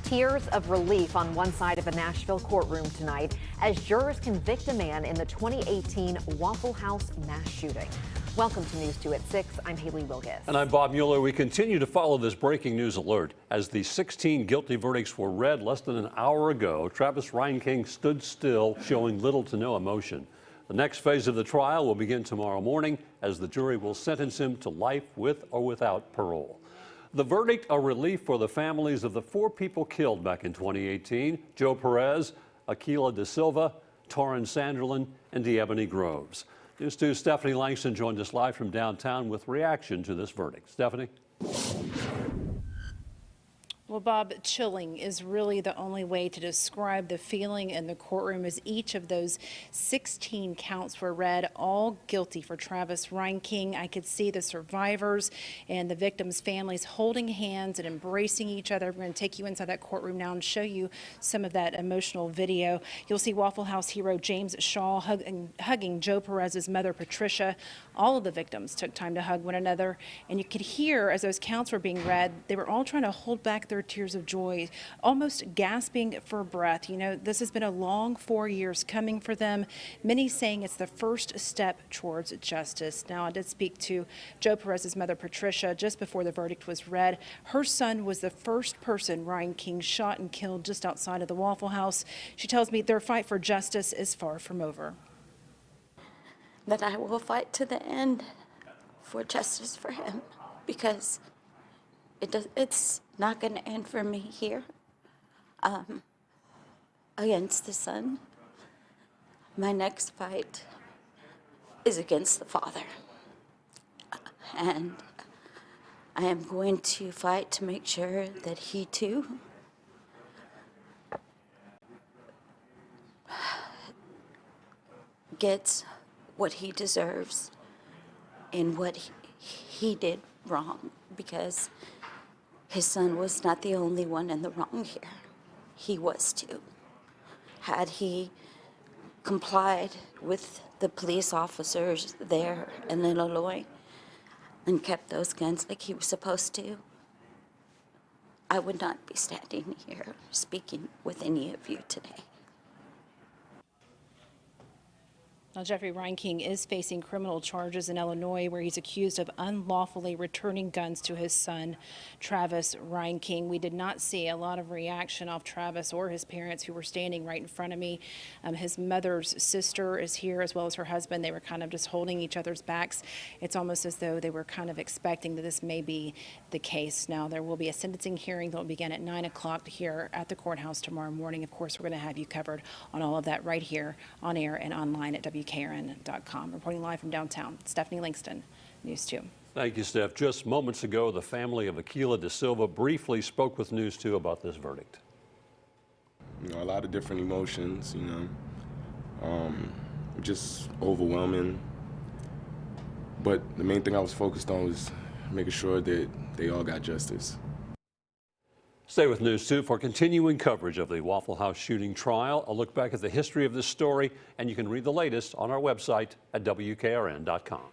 Tears of relief on one side of a Nashville courtroom tonight as jurors convict a man in the 2018 Waffle House mass shooting. Welcome to News 2 at 6. I'm Haley Wilgus. And I'm Bob Mueller. We continue to follow this breaking news alert. As the 16 guilty verdicts were read less than an hour ago, Travis Reinking stood still, showing little to no emotion. The next phase of the trial will begin tomorrow morning as the jury will sentence him to life with or without parole. The verdict, a relief for the families of the 4 people killed back in 2018, Joe Perez, Aquila Da Silva, Torrin Sanderlin, and DeEbony Groves. News 2's Stephanie Langston joined us live from downtown with reaction to this verdict. Stephanie? Well, Bob, chilling is really the only way to describe the feeling in the courtroom as each of those 16 counts were read, all guilty for Travis Reinking. I could see the survivors and the victims' families holding hands and embracing each other. We're going to take you inside that courtroom now and show you some of that emotional video. You'll see Waffle House hero James Shaw hugging Joe Perez's mother, Patricia. All of the victims took time to hug one another, and you could hear as those counts were being read, they were all trying to hold back their tears of joy, almost gasping for breath. You know, this has been a long 4 years coming for them, many saying it's the first step towards justice. Now, I did speak to Joe Perez's mother, Patricia, just before the verdict was read. Her son was the first person Reinking shot and killed just outside of the Waffle House. She tells me their fight for justice is far from over. That I will fight to the end for justice for him, because it's not going to end for me here against the son. My next fight is against the father, and I am going to fight to make sure that he too gets what he deserves in what he did wrong, because his son was not the only one in the wrong here. He was too. Had he complied with the police officers there in Illinois and kept those guns like he was supposed to, I would not be standing here speaking with any of you today. Now, Jeffrey Reinking is facing criminal charges in Illinois where he's accused of unlawfully returning guns to his son, Travis Reinking. We did not see a lot of reaction off Travis or his parents, who were standing right in front of me. His mother's sister is here, as well as her husband. They were kind of just holding each other's backs. It's almost as though they were kind of expecting that this may be the case. Now, there will be a sentencing hearing that will begin at 9 o'clock here at the courthouse tomorrow morning. Of course, we're going to have you covered on all of that right here on air and online at WKRN.com. Reporting live from downtown, Stephanie Langston, News 2. Thank you, Steph. Just moments ago, the family of Aquila Da Silva briefly spoke with News 2 about this verdict. You know, a lot of different emotions, just overwhelming. But the main thing I was focused on was making sure that they all got justice. Stay with News 2 for continuing coverage of the Waffle House shooting trial, a look back at the history of this story, and you can read the latest on our website at WKRN.com.